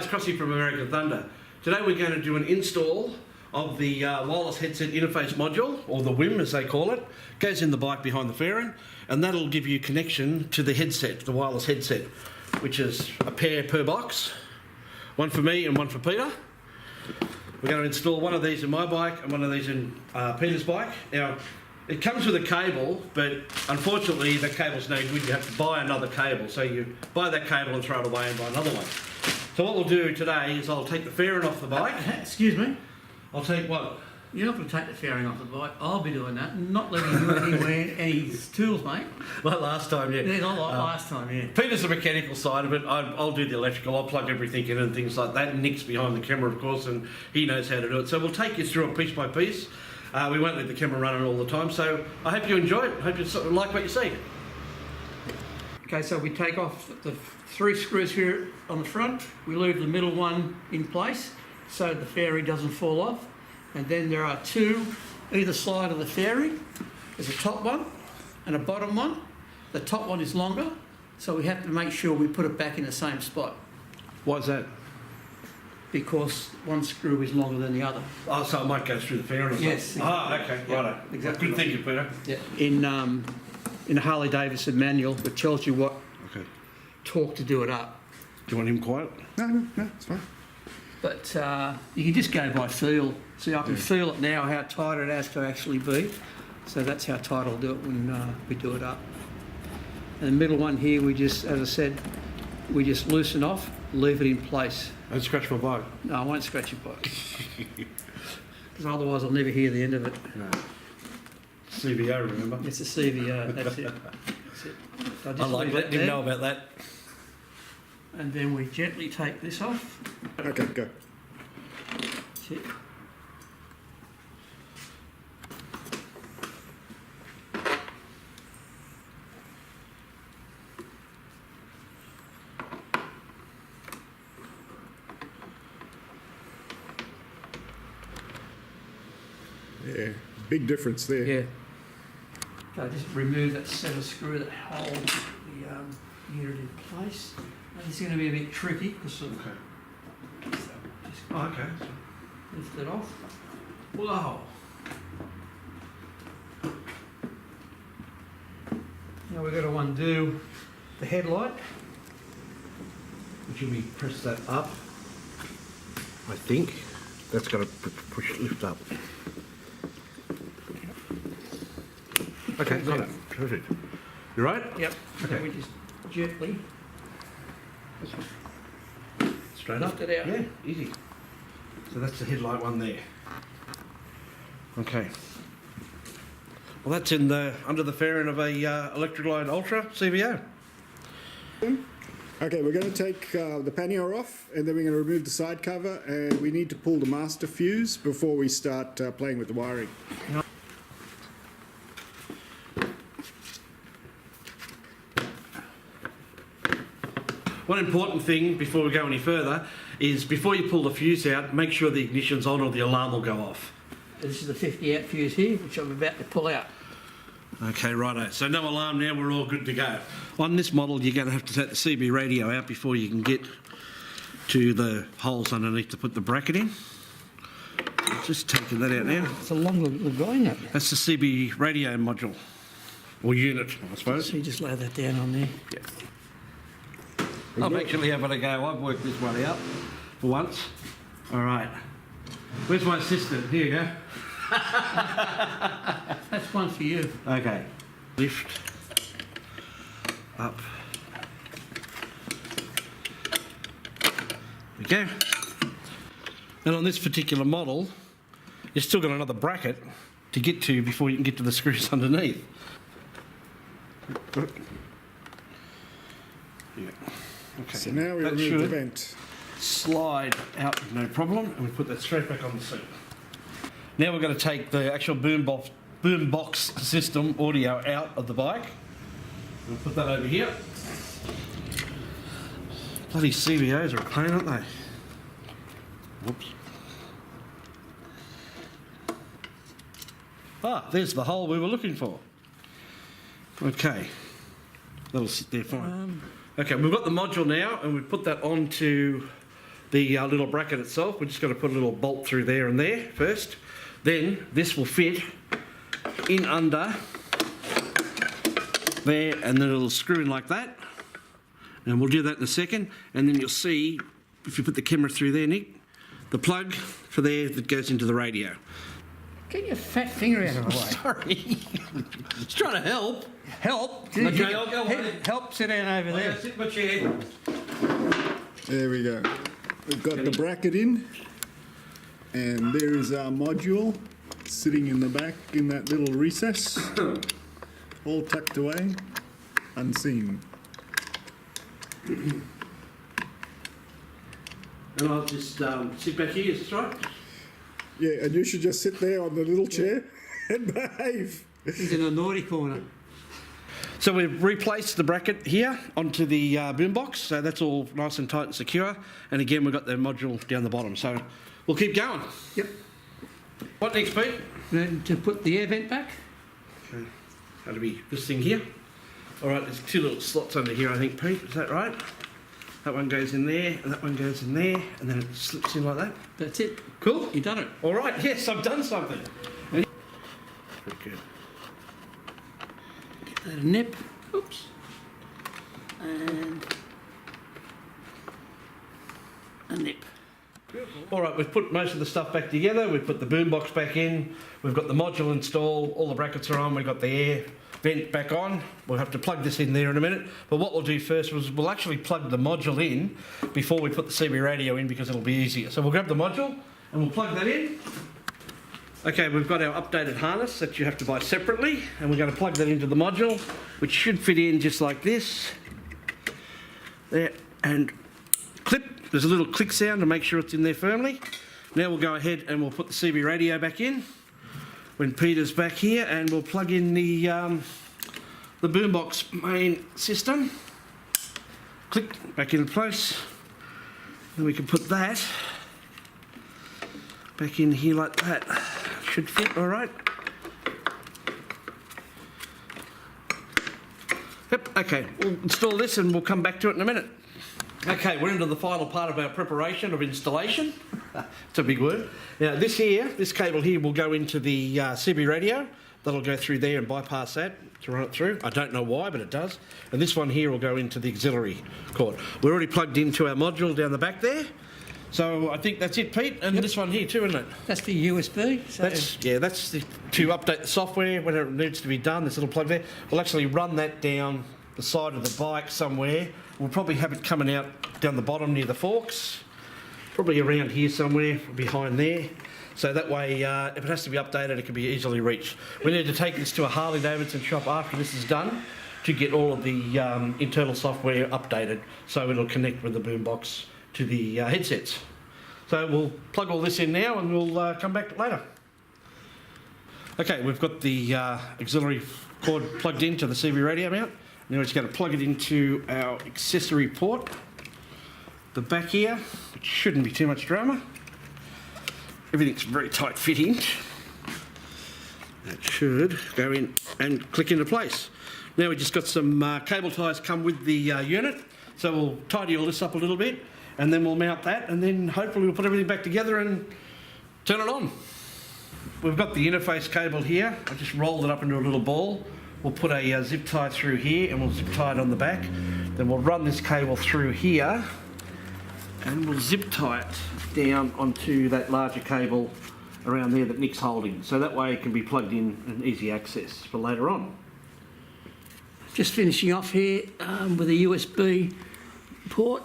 Crossy from American Thunder. Today we're going to do an install of the wireless headset interface module, or the WHIM as they call it. Goes in the bike behind the fairing, and that'll give you connection to the headset, the wireless headset, which is a pair per box. One for me and one for Peter. We're going to install one of these in my bike and one of these in Peter's bike. Now, it comes with a cable, but unfortunately the cable's no good. You have to buy another cable. So you buy that cable and throw it away and buy another one. So what we'll do today is I'll take the fairing off the bike. Excuse me? I'll take what? You're not going to take the fairing off the bike. I'll be doing that. Not letting you anywhere any tools, mate. Like last time, yeah. Yeah, not like last time, yeah. Peter's the mechanical side of it. I'll do the electrical. I'll plug everything in and things like that. Nick's behind the camera, of course, and he knows how to do it. So we'll take you through it piece by piece. We won't let the camera running all the time. So I hope you enjoy it. I hope you like what you see. Okay, so we take off the 3 screws here on the front. We leave the middle one in place so the fairing doesn't fall off. And then there are 2 either side of the fairing. There's a top one and a bottom one. The top one is longer, so we have to make sure we put it back in the same spot. Why is that? Because one screw is longer than the other. Oh, so it might go through the fairing or something? Yes. Exactly. Ah, okay, yeah, righto. exactly. Good thinking, Peter. Yeah. In the Harley Davidson manual, it tells you what torque to do it up. Do you want him quiet? No, it's fine. But you can just go by feel. See, I can feel it now how tight it has to actually be. So that's how tight I'll do it when we do it up. And the middle one here, we just, as I said, we just loosen off, leave it in place. Don't scratch my bike. No, I won't scratch your bike. Because otherwise I'll never hear the end of it. No. CVO, remember? It's a CVO, that's it. That's it. So I like letting him know about that. And then we gently take this off. Okay, go. That's it. Yeah, big difference there. Yeah. Okay, just remove that set of screw that hold the unit in place. And it's going to be a bit tricky because of so just Okay. lift it off. Wow. Now we've got to undo the headlight. Should we press that up? I think. That's got to push lift up. Okay, got it. Perfect. You right? Yep. Okay. So we just gently Straight up? lift it out. Yeah, easy. So that's the headlight one there. Okay. Well, that's in the under the fairing of a Electraglide Ultra CVO. Okay, we're going to take the pannier off, and then we're going to remove the side cover, and we need to pull the master fuse before we start playing with the wiring. One important thing before we go any further is before you pull the fuse out, make sure the ignition's on or the alarm will go off. This is the 50 amp fuse here, which I'm about to pull out. Okay, righto. So no alarm now, we're all good to go. On this model, you're going to have to take the CB radio out before you can get to the holes underneath to put the bracket in. Just taking that out now. It's a long going up. That's the CB radio module, or unit, I suppose. So you just lay that down on there. Yeah. I'm actually having a go. I've worked this one out for once. All right. Where's my assistant? Here you go. That's one for you. Okay. Lift. Up. There we go. And on this particular model, you've still got another bracket to get to before you can get to the screws underneath. Yeah. Okay. So now we That remove the should vent. slide out, no problem, and we put that straight back on the seat. Now we're going to take the actual boom box system audio out of the bike. We'll put that over here. Bloody CVOs are a pain, aren't they? Whoops. Ah, there's the hole we were looking for. Okay. That'll sit there fine. Okay, we've got the module now, and we've put that onto the little bracket itself. We're just going to put a little bolt through there and there first. Then this will fit in under there, and then it'll screw in like that. And we'll do that in a second. And then you'll see, if you put the camera through there, Nick, the plug for there that goes into the radio. Get your fat finger out of the way. Sorry. Just trying to help. Help. Okay, I'll go Help, sit down over there. Sit in my chair. There we go. We've got the bracket in, and there is our module sitting in the back in that little recess, all tucked away, unseen. And I'll just sit back here, is this right? Yeah, and you should just sit there on the little chair and behave. He's in a naughty corner. So we've replaced the bracket here onto the boombox, so that's all nice and tight and secure. And again, we've got the module down the bottom, so we'll keep going. Yep. What next, Pete? Then to put the air vent back. Okay. That'll be this thing here. All right, there's two little slots under here, I think, Pete. Is that right? That one goes in there, and that one goes in there, and then it slips in like that. That's it. Cool. You've done it. All right, yes, I've done something. Very good. Get that a nip. Oops. And a nip. All right, we've put most of the stuff back together. We've put the boombox back in. We've got the module installed. All the brackets are on. We've got the air vent back on. We'll have to plug this in there in a minute. But what we'll do first is we'll actually plug the module in before we put the CB radio in, because it'll be easier. So we'll grab the module and we'll plug that in. Okay, we've got our updated harness that you have to buy separately, and we're going to plug that into the module, which should fit in just like this. There, and clip. There's a little click sound to make sure it's in there firmly. Now we'll go ahead and we'll put the CB radio back in when Peter's back here, and we'll plug in the boombox main system. Click, back into place. Then we can put that back in here like that. Should fit all right. Yep, okay, we'll install this and we'll come back to it in a minute. Okay, we're into the final part of our preparation of installation. It's a big word. Now this cable here will go into the CB radio. That'll go through there and bypass that to run it through. I don't know why, but it does. And this one here will go into the auxiliary cord. We're already plugged into our module down the back there. So I think that's it, Pete. And this one here too, isn't it? That's the USB. So That's to update the software whenever it needs to be done. This little plug there. We'll actually run that down the side of the bike somewhere. We'll probably have it coming out down the bottom near the forks, probably around here somewhere behind there. So that way, if it has to be updated, it can be easily reached. We need to take this to a Harley Davidson shop after this is done to get all of the internal software updated, so it'll connect with the boombox to the headsets. So we'll plug all this in now and we'll come back later. Okay, we've got the auxiliary cord plugged into the CB radio mount. Now we're just going to plug it into our accessory port. The back here, which shouldn't be too much drama. Everything's very tight fitting. That should go in and click into place. Now we've just got some cable ties come with the unit. So we'll tidy all this up a little bit and then we'll mount that, and then hopefully we'll put everything back together and turn it on. We've got the interface cable here. I just rolled it up into a little ball. We'll put a zip tie through here and we'll zip tie it on the back. Then we'll run this cable through here and we'll zip tie it down onto that larger cable around there that Nick's holding. So that way it can be plugged in and easy access for later on. just finishing off here with a USB port.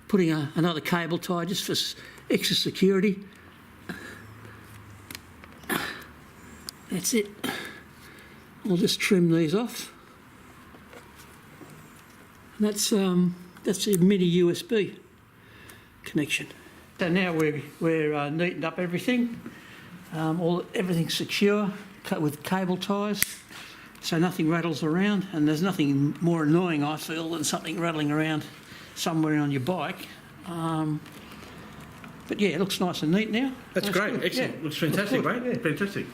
Putting another cable tie just for extra security. That's it. I'll just trim these off. That's a mini USB connection. So now we're neatened up everything. Everything's secure with cable ties, so nothing rattles around. And there's nothing more annoying, I feel, than something rattling around somewhere on your bike. But yeah, it looks nice and neat now. That's great. Good. Excellent. Yeah. Looks fantastic, mate. Yeah. Fantastic.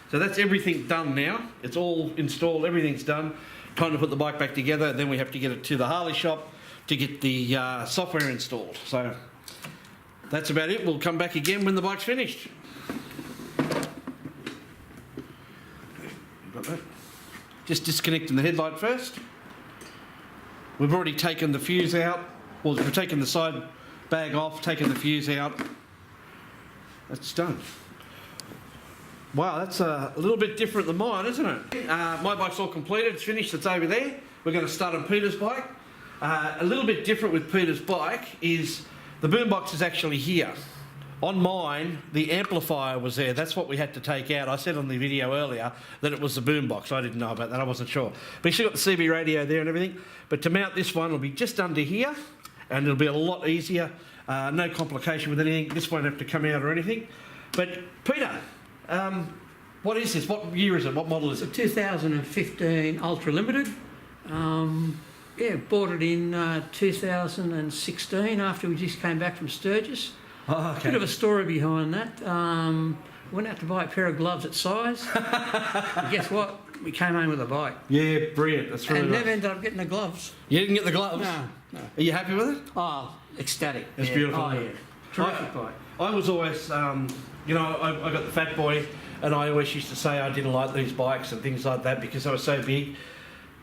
So that's everything done now. It's all installed. Everything's done. Time to put the bike back together. Then we have to get it to the Harley shop to get the software installed. So that's about it. We'll come back again when the bike's finished. Got that. Just disconnecting the headlight first. We've already taken the fuse out. Well, we've taken the side bag off, taken the fuse out. That's done. Wow, that's a little bit different than mine, isn't it? My bike's all completed, it's finished, it's over there. We're going to start on Peter's bike. A little bit different with Peter's bike is the boombox is actually here. On mine, the amplifier was there. That's what we had to take out. I said on the video earlier that it was the boombox. I didn't know about that. I wasn't sure. But you've got the CB radio there and everything. But to mount this one, it'll be just under here, and it'll be a lot easier. No complication with anything. This won't have to come out or anything. But Peter, what is this? What year is it? What model is it? 2015 Ultra Limited. Yeah, bought it in 2016 after we just came back from Sturgis. Oh, okay. Bit of a story behind that. Went out to buy a pair of gloves at size. And guess what? We came home with a bike. Yeah, brilliant. That's really and nice. never ended up getting the gloves. You didn't get the gloves? No. Are you happy with it? Oh, ecstatic. It's beautiful. Oh, yeah. Terrific bike. I was always, you know, I got the fat boy, and I always used to say I didn't like these bikes and things like that because they were so big.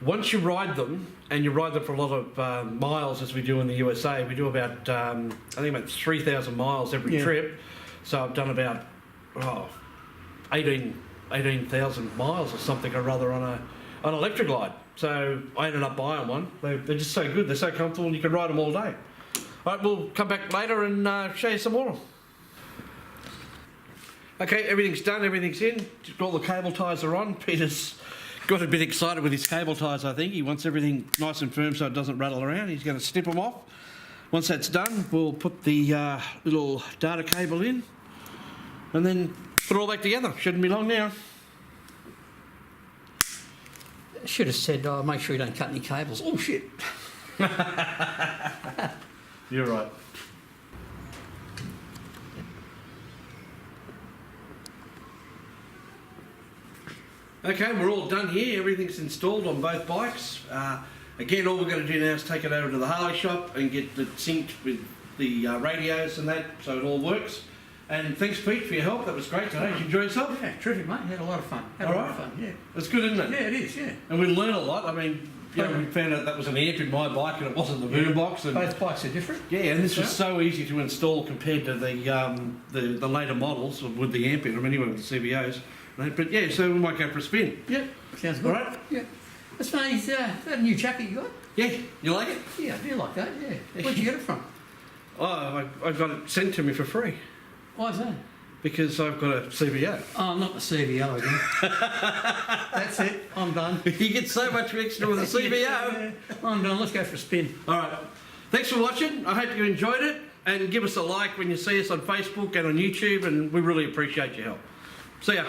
Once you ride them, and you ride them for a lot of miles, as we do in the USA, we do about, I think about 3,000 miles every trip. So I've done about 18,000 miles or something or other on an Electraglide. So I ended up buying one. They're just so good. They're so comfortable, and you can ride them all day. All right, we'll come back later and show you some more. Okay, everything's done, everything's in. All the cable ties are on. Peter's got a bit excited with his cable ties, I think. He wants everything nice and firm so it doesn't rattle around. He's going to snip them off. Once that's done, we'll put the little data cable in and then put it all back together. Shouldn't be long now. Should have said, make sure you don't cut any cables. Oh, shit. You're right. Okay, we're all done here. Everything's installed on both bikes. Again, all we're going to do now is take it over to the Harley shop and get it synced with the radios and that, so it all works. And thanks, Pete, for your help. That was great today. Did you enjoy yourself? Yeah, terrific, mate. Had a lot of fun. All right. Yeah. It's good, isn't it? Yeah, it is, yeah. And we learn a lot. I mean, you know, we found out that was an amp in my bike and it wasn't the boombox. And Both bikes are different. yeah, and this was so easy to install compared to the later models with the amp in them, anyway, with the CVOs. But yeah, so we might go for a spin. Yeah, sounds good. All right. Yeah. That's funny, is that a new jacket you got? Yeah, you like it? Yeah, I do like that, yeah. Where'd you get it from? Oh, I got it sent to me for free Why is that? because I've got a CVO. Oh, not the CVO again. That's it, I'm done. You get so much extra with a CVO. Yeah, I'm done, let's go for a spin. All right. Thanks for watching. I hope you enjoyed it. And give us a like when you see us on Facebook and on YouTube. And we really appreciate your help. See ya.